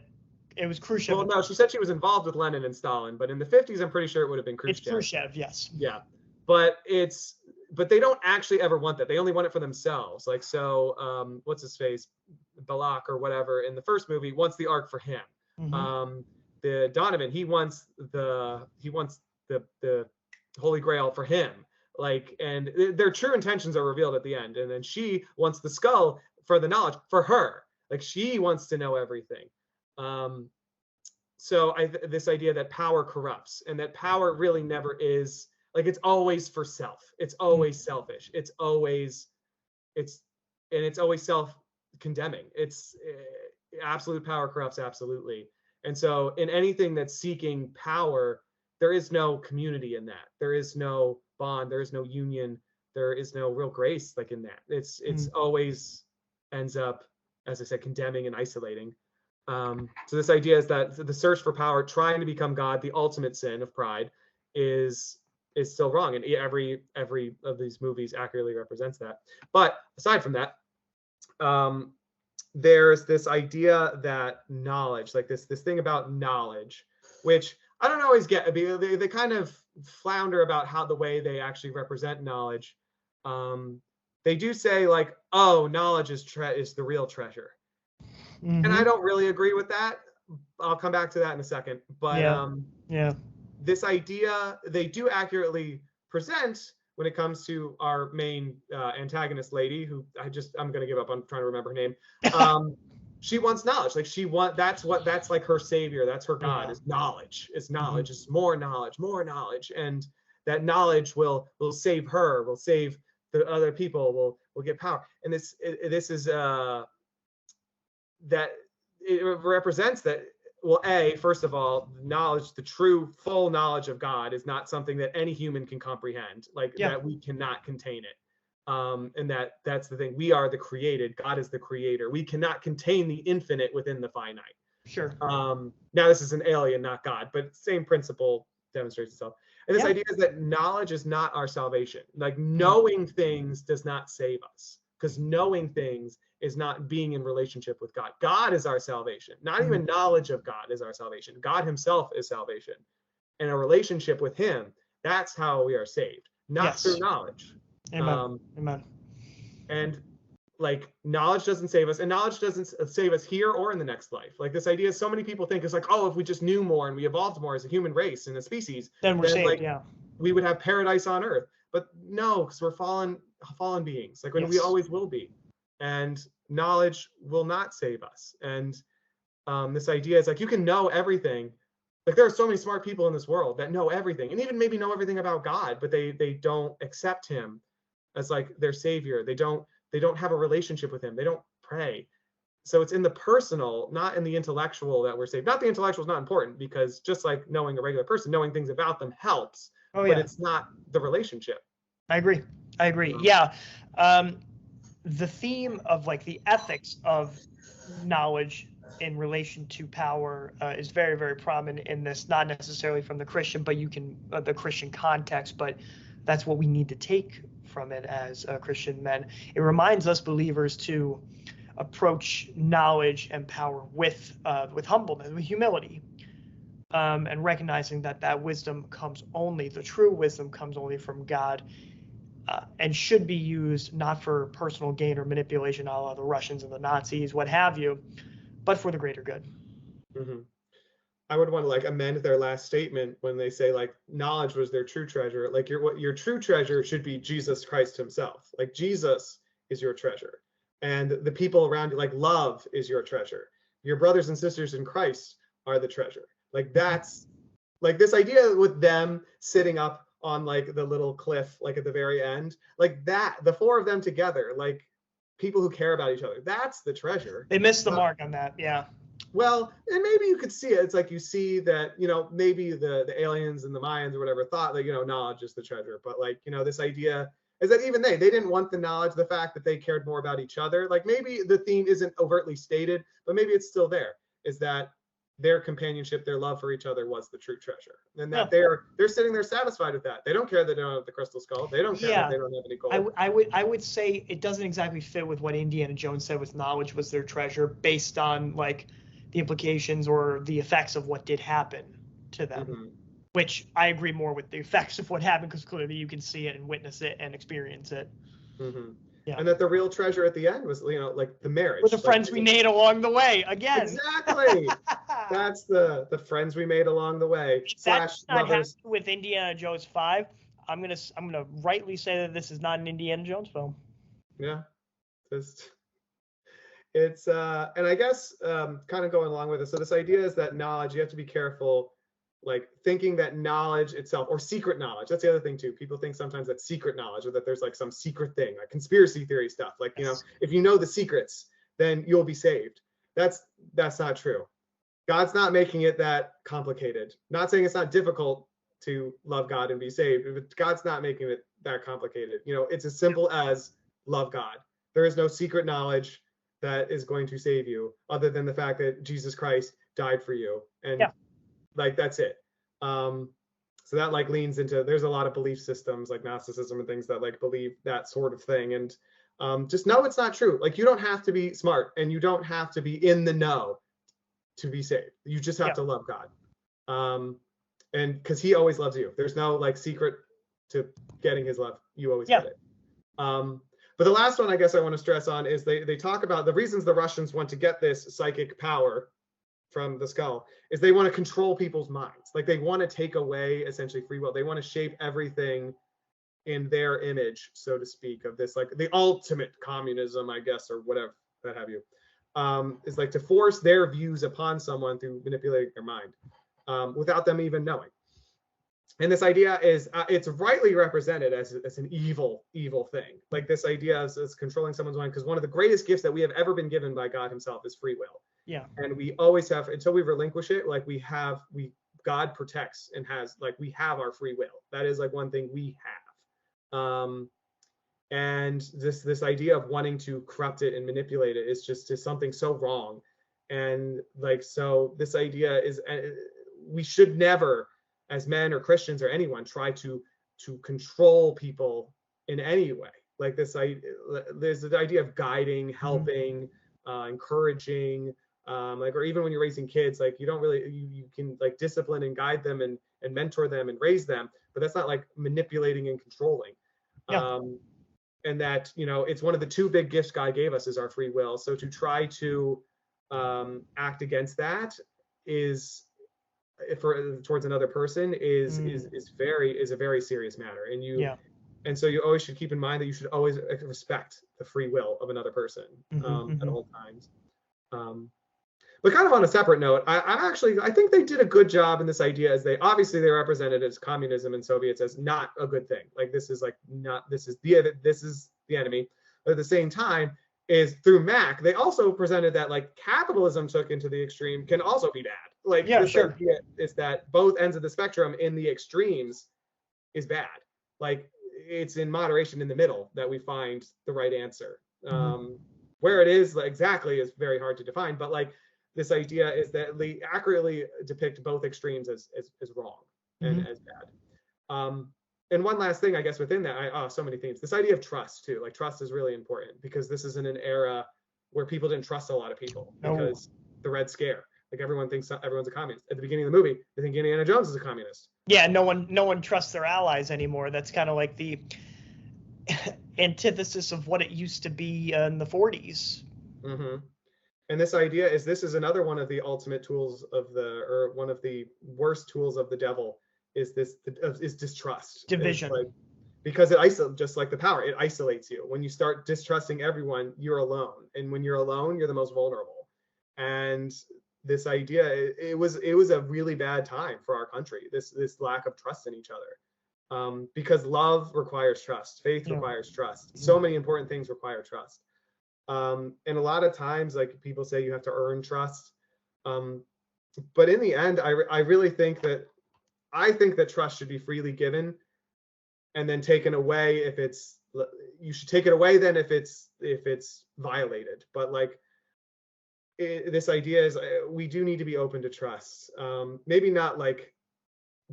it was Khrushchev. Well, no, she said she was involved with Lenin and Stalin, but in the 50s, I'm pretty sure it would have been Khrushchev. It's Khrushchev, yes. Yeah, but they don't actually ever want that. They only want it for themselves. Like, so what's his face, Balak or whatever in the first movie wants the Ark for him. Mm-hmm. The Donovan, he wants the Holy Grail for him. Like, and their true intentions are revealed at the end. And then she wants the skull for the knowledge for her. Like, she wants to know everything. So this idea that power corrupts, and that power really never is, like, it's always for self. It's always selfish. It's always self-condemning. It's absolute power corrupts absolutely. And so in anything that's seeking power, there is no community in that. There is no bond. There is no union. There is no real grace like in that. It's always ends up, as I said, condemning and isolating. So this idea is that the search for power, trying to become God, the ultimate sin of pride, is still wrong. And every of these movies accurately represents that. But aside from that, there's this idea that knowledge, like this thing about knowledge, which I don't always get, because they kind of flounder about how the way they actually represent knowledge. They do say like, oh, knowledge is the real treasure. And I don't really agree with that. I'll come back to that in a second. But yeah. This idea they do accurately present when it comes to our main antagonist lady, who I'm going to give up on trying to remember her name. She wants knowledge. Like that's like her savior. That's her God, is knowledge. Is knowledge. Is more knowledge. And that knowledge will save her, will save the other people, will get power. And this is that it represents that, well, first of all, knowledge, the true full knowledge of God is not something that any human can comprehend, that we cannot contain it. And that's the thing. We are the created. God is the creator. We cannot contain the infinite within the finite. Sure. Now this is an alien, not God, but same principle demonstrates itself. And this idea is that knowledge is not our salvation. Like knowing things does not save us, because knowing things is not being in relationship with God. God is our salvation. Not even knowledge of God is our salvation. God himself is salvation. And a relationship with him, that's how we are saved, not through knowledge. Amen. Amen. And like knowledge doesn't save us, and knowledge doesn't save us here or in the next life. Like this idea, so many people think it's like, oh, if we just knew more and we evolved more as a human race and a species, then we're saved, we would have paradise on earth. But no, because we're fallen beings, like when we always will be. And knowledge will not save us. And this idea is like, you can know everything. Like there are so many smart people in this world that know everything, and even maybe know everything about God, but they don't accept him as like their savior. They don't have a relationship with him. They don't pray. So it's in the personal, not in the intellectual, that we're saved. Not the intellectual is not important, because just like knowing a regular person, knowing things about them helps, but it's not the relationship. I agree. Yeah. The theme of like the ethics of knowledge in relation to power is very, very prominent in this, not necessarily from the Christian, but the Christian context, but that's what we need to take from it as Christian men. It reminds us believers to approach knowledge and power with humbleness, with humility, and recognizing that wisdom the true wisdom comes only from God, and should be used not for personal gain or manipulation, a la the Russians and the Nazis, what have you, but for the greater good. I would want to like amend their last statement when they say like knowledge was their true treasure. Like your true treasure should be Jesus Christ himself. Like Jesus is your treasure, and the people around you, like love is your treasure. Your brothers and sisters in Christ are the treasure. Like that's like this idea with them sitting up on like the little cliff, like at the very end, like that, the four of them together, like people who care about each other, that's the treasure. They missed the mark on that. Yeah. Well, and maybe you could see it. It's like you see that, maybe the aliens and the Mayans or whatever thought that, knowledge is the treasure. But like, this idea is that even they didn't want the knowledge, the fact that they cared more about each other. Like maybe the theme isn't overtly stated, but maybe it's still there, is that their companionship, their love for each other was the true treasure. And that they're sitting there satisfied with that. They don't care that they don't have the crystal skull. They don't care that they don't have any gold. I would say it doesn't exactly fit with what Indiana Jones said with knowledge was their treasure, based on like the implications or the effects of what did happen to them, which I agree more with the effects of what happened, because clearly you can see it and witness it and experience it. Yeah. And that the real treasure at the end was, like the marriage. With the friends we made along the way, again. Exactly. That's the friends we made along the way. That's not happening with Indiana Jones 5. I'm gonna rightly say that this is not an Indiana Jones film. Yeah. It's and I guess kind of going along with it. So this idea is that knowledge, you have to be careful, like thinking that knowledge itself, or secret knowledge, that's the other thing too. People think sometimes that secret knowledge, or that there's like some secret thing, like conspiracy theory stuff. Like, if you know the secrets, then you'll be saved. That's not true. God's not making it that complicated. Not saying it's not difficult to love God and be saved, but God's not making it that complicated. It's as simple as love God. There is no secret knowledge that is going to save you, other than the fact that Jesus Christ died for you, and like that's it. So that like leans into, there's a lot of belief systems like Gnosticism and things that like believe that sort of thing, and just know it's not true. Like you don't have to be smart, and you don't have to be in the know to be saved. You just have to love God. and because he always loves you. There's no like secret to getting his love. You always get it. But the last one I guess I want to stress on is they talk about the reasons the Russians want to get this psychic power from the skull is they want to control people's minds. Like they want to take away essentially free will. They want to shape everything in their image, so to speak, of this, like the ultimate communism, I guess, or whatever that have you, is like to force their views upon someone through manipulating their mind without them even knowing. And this idea is, it's rightly represented as an evil thing. Like this idea is controlling someone's mind, because one of the greatest gifts that we have ever been given by God himself is free will. Yeah. And we always have, until we relinquish it, like God protects and has, like we have our free will. That is like one thing we have. And this idea of wanting to corrupt it and manipulate it is just something so wrong. And like, so this idea is, we should never, as men or Christians or anyone, try to control people in any way. Like there's the idea of guiding, helping, encouraging, like, or even when you're raising kids, like you don't really, you can like discipline and guide them and mentor them and raise them, but that's not like manipulating and controlling. Yeah. And that, you know, it's one of the two big gifts God gave us is our free will. So to try to act against that is, towards another person is a very serious matter. And and so you always should keep in mind that you should always respect the free will of another person at all times. But kind of on a separate note, I think they did a good job in this idea, as they represented as communism and Soviets as not a good thing. Like this is the enemy. But at the same time, is through Mac, they also presented that like capitalism took into the extreme can also be bad. Like this idea is that both ends of the spectrum in the extremes is bad. Like it's in moderation in the middle that we find the right answer. Where it is exactly is very hard to define, but like this idea is that they accurately depict both extremes as wrong and as bad. And one last thing, I guess, within that, so many themes. This idea of trust too. Like trust is really important, because this is in an era where people didn't trust a lot of people because the Red Scare. Like everyone thinks everyone's a communist. At the beginning of the movie, they think Indiana Jones is a communist. Yeah, no one trusts their allies anymore. That's kind of like the antithesis of what it used to be in the 40s. And this idea is, this is another one of the ultimate tools of or one of the worst tools of the devil, is distrust. Division. Because it isolates, just like the power, it isolates you. When you start distrusting everyone, you're alone. And when you're alone, you're the most vulnerable. And this idea, it was a really bad time for our country, this lack of trust in each other. Because love requires trust, faith requires trust. So many important things require trust. And a lot of times, like people say, you have to earn trust. But in the end, I really think that trust should be freely given, and then taken away you should take it away then if it's violated. But like this idea is, we do need to be open to trust. Maybe not like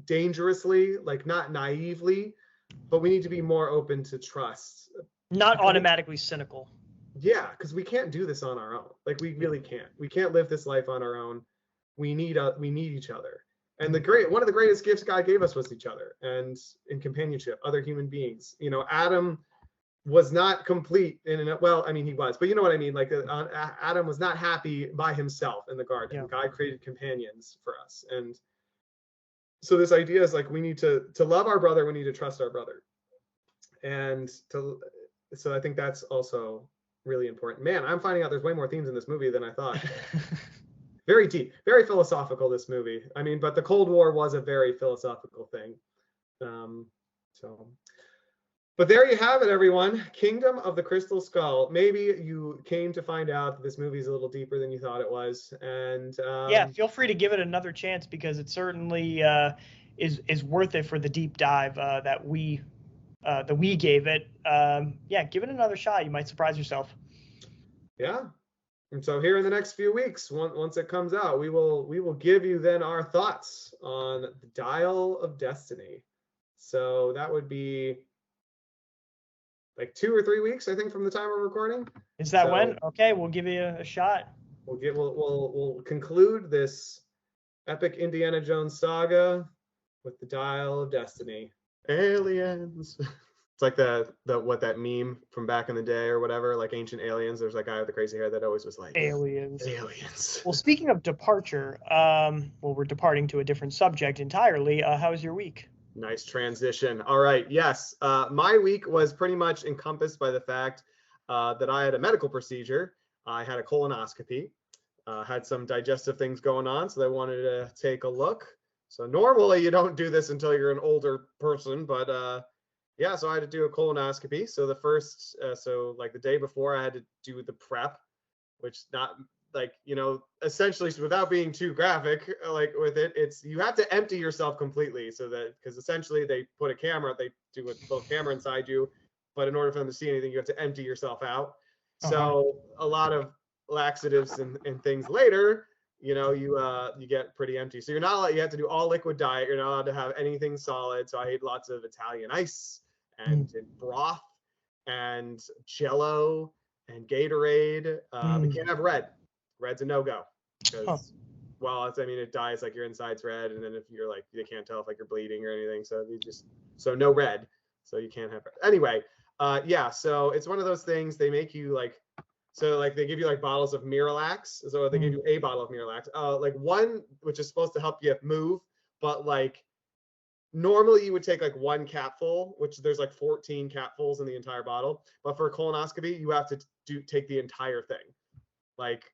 dangerously, like not naively, but we need to be more open to trust. Not automatically cynical. Yeah, because we can't do this on our own. Like we really can't. We can't live this life on our own. We need each other. And one of the greatest gifts God gave us was each other, and in companionship, other human beings. You know, Adam was not complete well, I mean, he was, but you know what I mean? Like Adam was not happy by himself in the garden. Yeah. God created companions for us. And so this idea is like, we need to love our brother. We need to trust our brother. And so I think that's also really important. Man, I'm finding out there's way more themes in this movie than I thought. Very deep, very philosophical, this movie. I mean, but the Cold War was a very philosophical thing. But there you have it, everyone. Kingdom of the Crystal Skull. Maybe you came to find out that this movie is a little deeper than you thought it was. And yeah, feel free to give it another chance, because it certainly is worth it for the deep dive that we gave it. Yeah, give it another shot. You might surprise yourself. Yeah. And so here in the next few weeks, once it comes out, we will give you then our thoughts on the Dial of Destiny. So that would be like 2 or 3 weeks, I think, from the time we're recording. Is that when? Okay, we'll give you a shot. We'll conclude this epic Indiana Jones saga with the dial of destiny. Aliens. It's like the what that meme from back in the day or whatever, like Ancient Aliens. There's that guy with the crazy hair that always was like Aliens. aliens. Well, speaking of departure, we're departing to a different subject entirely. How was your week? Nice transition. All right. Yes. My week was pretty much encompassed by the fact that I had a medical procedure. I had a colonoscopy, had some digestive things going on, so they wanted to take a look. So normally you don't do this until you're an older person, but yeah, so I had to do a colonoscopy. So the first, so like the day before, I had to do the prep, which not like, essentially without being too graphic, like with it, it's you have to empty yourself completely so that because essentially they put a camera, they do a little camera inside you, but in order for them to see anything, you have to empty yourself out. So a lot of laxatives and things later, you get pretty empty. So you're not allowed, you have to do all liquid diet. You're not allowed to have anything solid. So I ate lots of Italian ice and broth and Jello and Gatorade. We can't have red. Red's a no-go because, well, it dies like your inside's red, and then if you're like, they can't tell if like you're bleeding or anything. So no red. So you can't have red. Anyway, yeah. So it's one of those things. They make you like, so like they give you like bottles of Miralax. So they give you a bottle of Miralax, like one which is supposed to help you move, but like normally you would take like one capful, which there's like 14 capfuls in the entire bottle. But for a colonoscopy, you have to take the entire thing, like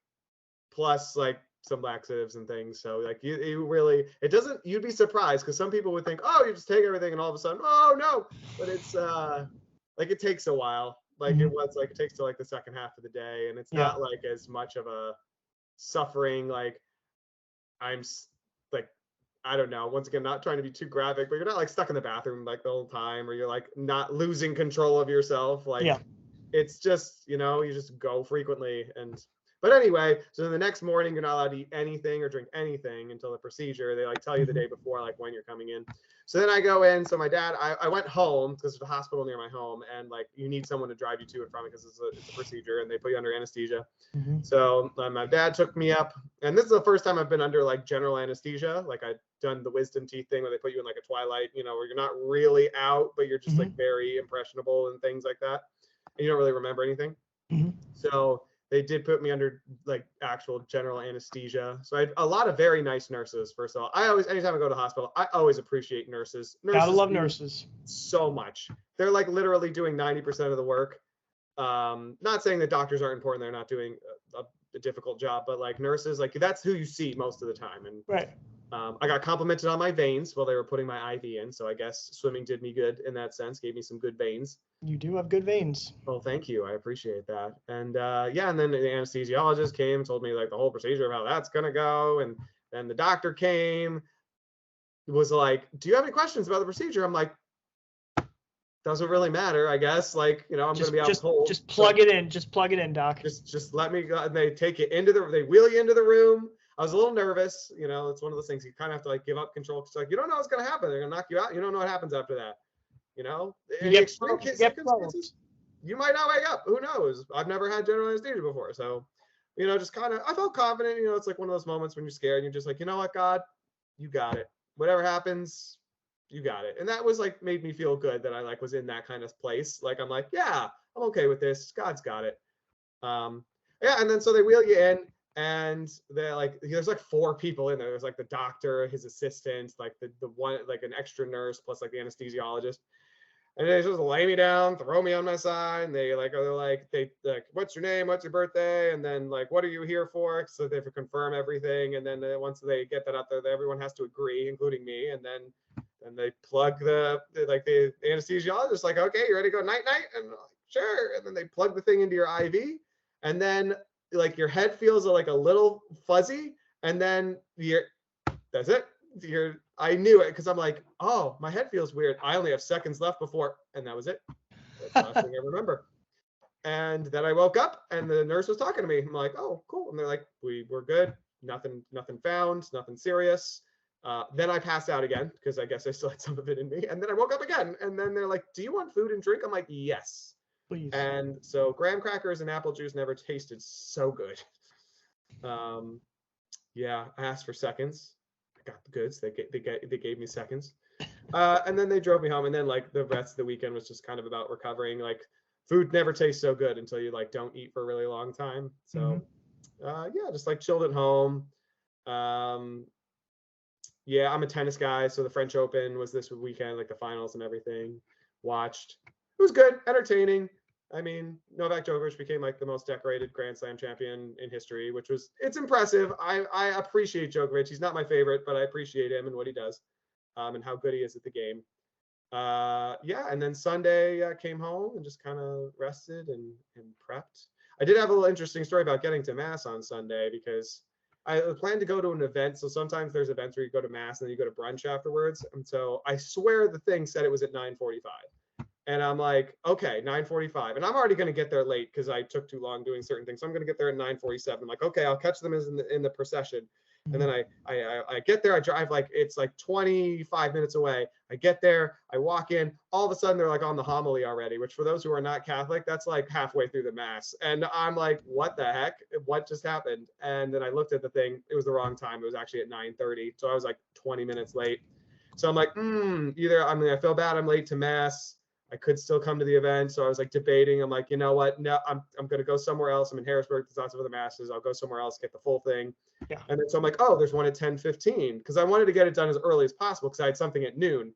plus like some laxatives and things. So like you really, it doesn't, you'd be surprised because some people would think, oh, you just take everything and all of a sudden, oh no, but it's like it takes a while. Like it takes to like the second half of the day, and it's not like as much of a suffering. Like I'm like, I don't know, once again, not trying to be too graphic, but you're not like stuck in the bathroom like the whole time, or you're like not losing control of yourself. Like it's just, you just go frequently. But anyway, so the next morning you're not allowed to eat anything or drink anything until the procedure. They like tell you the day before, like when you're coming in. So then I go in. So my dad, I went home because there's a hospital near my home, and like you need someone to drive you to and from it because it's a procedure, and they put you under anesthesia. So my dad took me up, and this is the first time I've been under like general anesthesia. Like I'd done the wisdom teeth thing where they put you in like a twilight, where you're not really out, but you're just like very impressionable and things like that, and you don't really remember anything. So they did put me under like actual general anesthesia. So I had a lot of very nice nurses. First of all, anytime I go to the hospital, I always appreciate nurses. Gotta love nurses so much. They're like literally doing 90% of the work. Not saying that doctors aren't important. They're not doing a difficult job, but like nurses, like that's who you see most of the time. And I got complimented on my veins while they were putting my IV in. So I guess swimming did me good in that sense, gave me some good veins. You do have good veins. Well, thank you. I appreciate that. And yeah, and then the anesthesiologist came and told me like the whole procedure of how that's going to go. And then the doctor came, was like, do you have any questions about the procedure? I'm like, doesn't really matter, I guess. Like, I'm going to be out cold. Just plug it in. Just plug it in, doc. Just let me go. And they take it they wheel you into the room. I was a little nervous. It's one of those things you kind of have to like give up control. It's like, you don't know what's going to happen. They're going to knock you out. You don't know what happens after that. You get circumstances, you might not wake up. Who knows? I've never had general anesthesia before. So, just kind of, I felt confident. It's like one of those moments when you're scared and you're just like, you know what, God, you got it. Whatever happens, you got it. And that was like, made me feel good that I like was in that kind of place. Like, I'm like, yeah, I'm okay with this. God's got it. Yeah. And then, so they wheel you in. And they're like, there's like 4 people in there. There's like the doctor, his assistant, like the one, like an extra nurse, plus like the anesthesiologist. And they just lay me down, throw me on my side, and they like, what's your name? What's your birthday? And then like, what are you here for? So they have to confirm everything. And then once they get that out there, everyone has to agree, including me. And then they plug the anesthesiologist, like, okay, you ready to go night night? And I'm like, sure. And then they plug the thing into your IV, and then like your head feels like a little fuzzy, and then that's it. I knew it because I'm like, oh, my head feels weird. I only have seconds left before, and that was it. That's the last thing I remember. And then I woke up, and the nurse was talking to me. I'm like, oh, cool. And they're like, we're good. Nothing found. Nothing serious. Then I passed out again because I guess I still had some of it in me. And then I woke up again, and then they're like, do you want food and drink? I'm like, yes. Please. And so graham crackers and apple juice never tasted so good. Yeah, I asked for seconds. I got the goods. They gave me seconds. And then they drove me home, and then like the rest of the weekend was just kind of about recovering. Like food never tastes so good until you like don't eat for a really long time. So yeah, just like chilled at home. Um, yeah, I'm a tennis guy, so the French Open was this weekend, like the finals and everything. Watched. It was good, entertaining. I mean, Novak Djokovic became like the most decorated Grand Slam champion in history, which was it's impressive. I appreciate Djokovic. He's not my favorite, but I appreciate him and what he does, and how good he is at the game. Yeah, and then Sunday came home and just kind of rested and prepped. I did have a little interesting story about getting to mass on Sunday because I planned to go to an event. So sometimes there's events where you go to mass and then you go to brunch afterwards. And so I swear the thing said it was at 9:45. And I'm like, okay, 9:45. And I'm already going to get there late because I took too long doing certain things. So I'm going to get there at 9:47. I'm like, okay, I'll catch them as in the procession. And then I get there, I drive like it's like 25 minutes away. I get there, I walk in, all of a sudden they're like on the homily already, which for those who are not Catholic, that's like halfway through the mass. And I'm like, what the heck? What just happened? And then I looked at the thing, it was the wrong time. It was actually at 9:30. So I was like 20 minutes late. So I'm like, either I feel bad I'm late to mass. I could still come to the event. So I was like debating. I'm like, you know what? No, I'm going to go somewhere else. I'm in Harrisburg. There's lots of other masses. I'll go somewhere else, get the full thing. Yeah. And then so I'm like, oh, there's one at 10:15 because I wanted to get it done as early as possible because I had something at noon.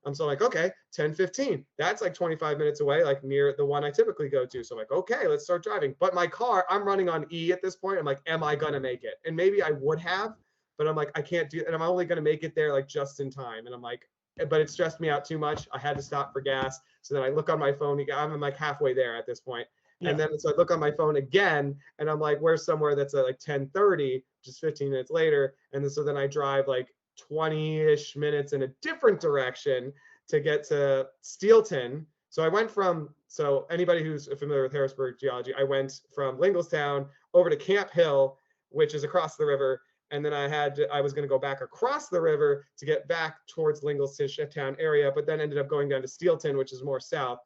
I'm so like, okay, 10:15. That's like 25 minutes away, like near the one I typically go to. So I'm like, okay, let's start driving. But my car, I'm running on E at this point. I'm like, am I going to make it? And maybe I would have, but I'm like, I can't do it. And I'm only going to make it there like just in time. And I'm like, but it stressed me out too much. I had to stop for gas. So then I look on my phone. I'm like halfway there at this point. Yeah. And then so I look on my phone again, and I'm like, where's somewhere that's at like 10:30, just 15 minutes later. And then, so then I drive like 20-ish minutes in a different direction to get to Steelton. So I went from, so anybody who's familiar with Harrisburg geology, I went from Linglestown over to Camp Hill, which is across the river. And then I was going to go back across the river to get back towards Linglestown area, but then ended up going down to Steelton, which is more south.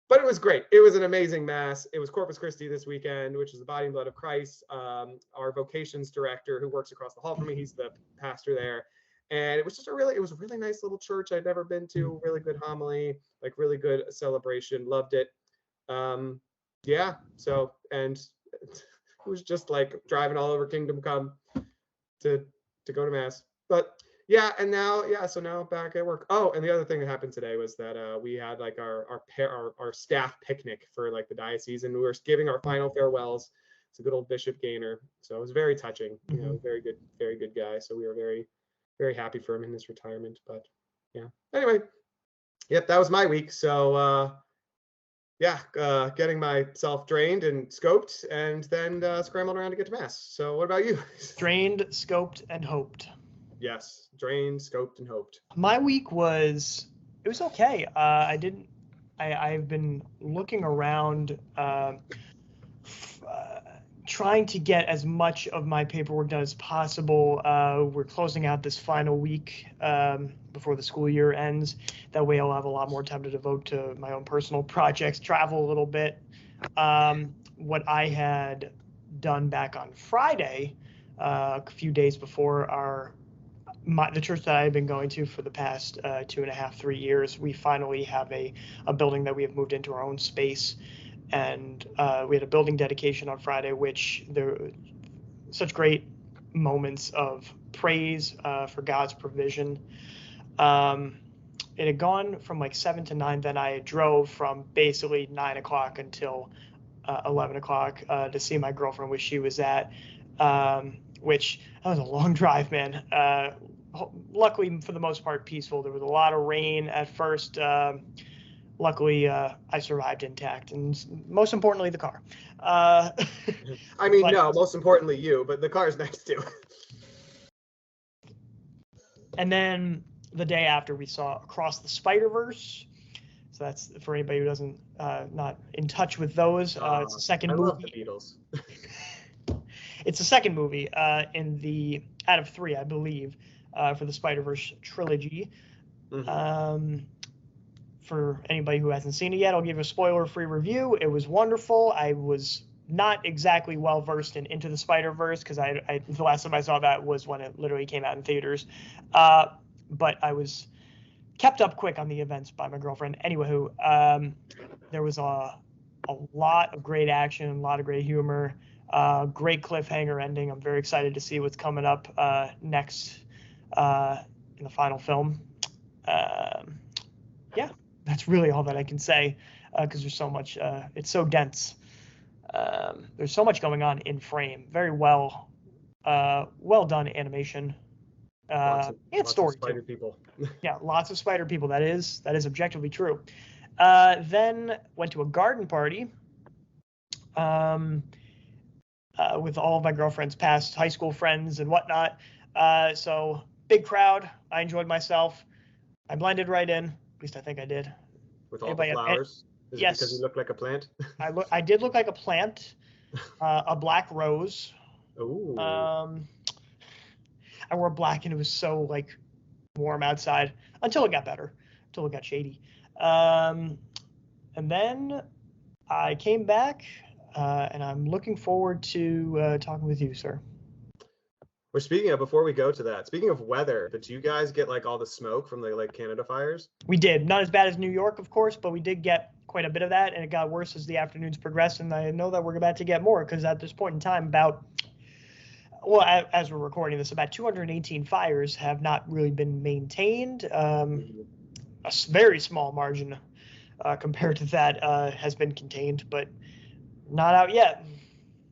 But it was great. It was an amazing mass. It was Corpus Christi this weekend, which is the body and blood of Christ. Our vocations director, who works across the hall from me, he's the pastor there. And it was just a really nice little church I'd never been to. Really good homily, like really good celebration. Loved it. Yeah. So, and it was just like driving all over Kingdom Come to go to mass. But yeah, and now so now back at work. Oh, and the other thing that happened today was that we had like our staff picnic for like the diocese, and we were giving our final farewells to good old Bishop Gaynor. So it was very touching. You know, very good guy. So we were very, very happy for him in his retirement. But yeah. Anyway, yep, that was my week. So getting myself drained and scoped, and then scrambled around to get to mass. So what about you? Drained, scoped, and hoped. Yes, drained, scoped, and hoped. My week was okay. I've been looking around, trying to get as much of my paperwork done as possible. We're closing out this final week before the school year ends. That way I'll have a lot more time to devote to my own personal projects, travel a little bit. What I had done back on Friday, a few days before the church that I had been going to for the past 2.5, 3 years, we finally have a building that we have moved into our own space. And we had a building dedication on Friday, which there were such great moments of praise for God's provision. It had gone from like 7 to 9. Then I drove from basically 9 o'clock until 11 o'clock to see my girlfriend, where she was at, which that was a long drive, man. Luckily, for the most part, peaceful. There was a lot of rain at first. Luckily, I survived intact, and most importantly, the car. I mean, no, most importantly, you, but the car's nice too. And then the day after, we saw Across the Spider-Verse. So that's for anybody who doesn't not in touch with those. It's the second movie. I love the Beatles. It's the second movie in the out of 3, I believe, for the Spider-Verse trilogy. Mm-hmm. For anybody who hasn't seen it yet, I'll give a spoiler-free review. It was wonderful. I was not exactly well-versed in Into the Spider-Verse because the last time I saw that was when it literally came out in theaters. But I was kept up quick on the events by my girlfriend. Anywho, there was a lot of great action, a lot of great humor, great cliffhanger ending. I'm very excited to see what's coming up next in the final film. Yeah, that's really all that I can say because there's so much. It's so dense. There's so much going on in frame. Very well done animation. And lots story of spider too. people. Yeah, lots of spider people. That is objectively true. Then went to a garden party with all of my girlfriend's past high school friends and whatnot. So big crowd. I enjoyed myself. I blended right in. At least I think I did. With all the flowers? Is yes. it because you look like a plant? I did look like a plant. A black rose. Ooh. I wore black and it was so like warm outside until it got better, until it got shady. And then I came back and I'm looking forward to talking with you, sir. We're speaking of, before we go to that, speaking of weather, did you guys get like all the smoke from the like Canada fires? We did. Not as bad as New York, of course, but we did get quite a bit of that, and it got worse as the afternoons progressed, and I know that we're about to get more because at this point in time, as we're recording this, about 218 fires have not really been maintained. A very small margin compared to that has been contained, but not out yet.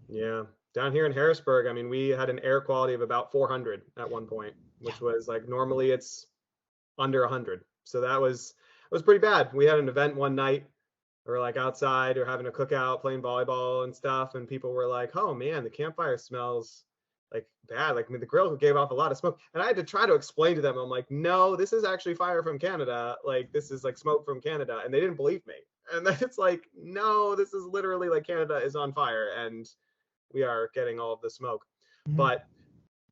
Yeah. Down here in Harrisburg, I mean, we had an air quality of about 400 at one point, which was like normally it's under 100. So it was pretty bad. We had an event one night. We were like outside or having a cookout, playing volleyball and stuff, and people were like, "Oh man, the campfire smells like bad. Like, I mean, the grill gave off a lot of smoke." And I had to try to explain to them, I'm like, "No, this is actually fire from Canada. Like, this is like smoke from Canada," and they didn't believe me. And then it's like, "No, this is literally like Canada is on fire, and we are getting all of the smoke." Mm-hmm. But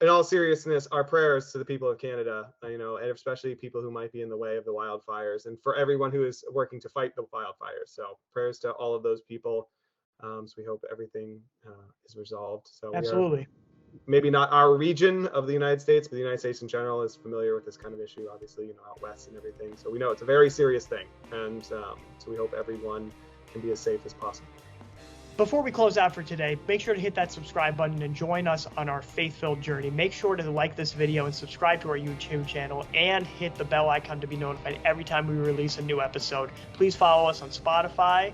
in all seriousness, our prayers to the people of Canada, and especially people who might be in the way of the wildfires, and for everyone who is working to fight the wildfires. So prayers to all of those people. So we hope everything is resolved. So absolutely. Maybe not our region of the United States, but the United States in general is familiar with this kind of issue, obviously, out west and everything. So we know it's a very serious thing. And so we hope everyone can be as safe as possible. Before we close out for today, make sure to hit that subscribe button and join us on our faith-filled journey. Make sure to like this video and subscribe to our YouTube channel and hit the bell icon to be notified every time we release a new episode. Please follow us on Spotify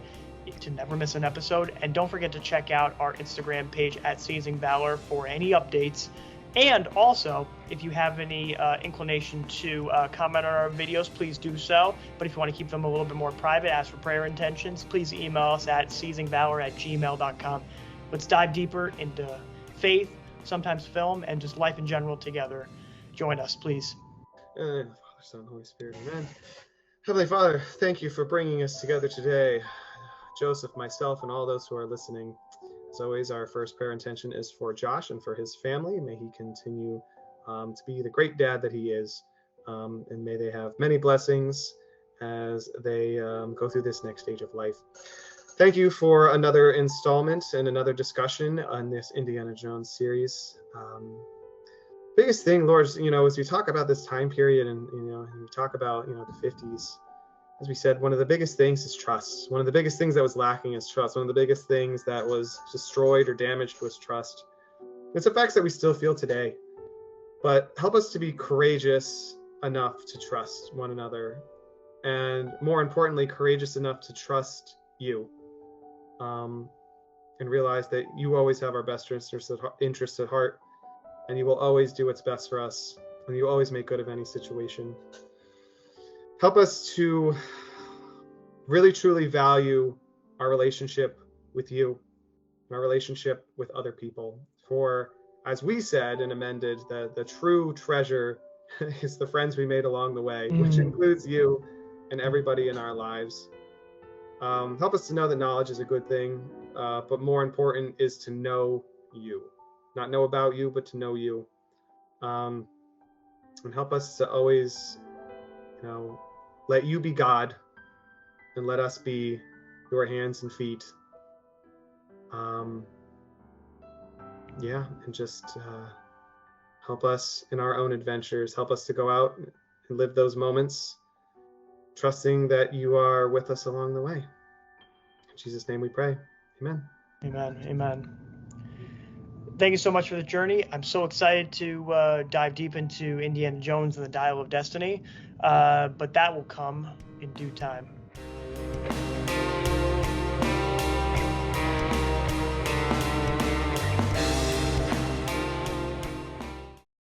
to never miss an episode. And don't forget to check out our Instagram page at Seizing Valor for any updates. And also, if you have any inclination to comment on our videos, please do so. But if you want to keep them a little bit more private, ask for prayer intentions, please email us at seizingvalor@gmail.com. Let's dive deeper into faith, sometimes film, and just life in general together. Join us, please. And Father, Son, Holy Spirit, amen. Heavenly Father, thank you for bringing us together today. Joseph, myself, and all those who are listening. As always, our first prayer intention is for Josh and for his family. May he continue to be the great dad that he is, and may they have many blessings as they go through this next stage of life. Thank you for another installment and another discussion on this Indiana Jones series. Biggest thing, Lord, as we talk about this time period and we talk about the 50s. As we said, one of the biggest things is trust. One of the biggest things that was lacking is trust. One of the biggest things that was destroyed or damaged was trust. It's effects that we still feel today. But help us to be courageous enough to trust one another. And more importantly, courageous enough to trust you. And realize that you always have our best interests at heart. And you will always do what's best for us. And you always make good of any situation. Help us to really truly value our relationship with you, our relationship with other people. For, as we said and amended, the true treasure is the friends we made along the way, which includes you and everybody in our lives. Help us to know that knowledge is a good thing, but more important is to know you. Not know about you, but to know you. And help us to always, let you be God and let us be your hands and feet. And just help us in our own adventures. Help us to go out and live those moments trusting that you are with us along the way. In Jesus' name we pray. Amen. Amen. Amen. Thank you so much for the journey. I'm so excited to dive deep into Indiana Jones and the Dial of Destiny, but that will come in due time.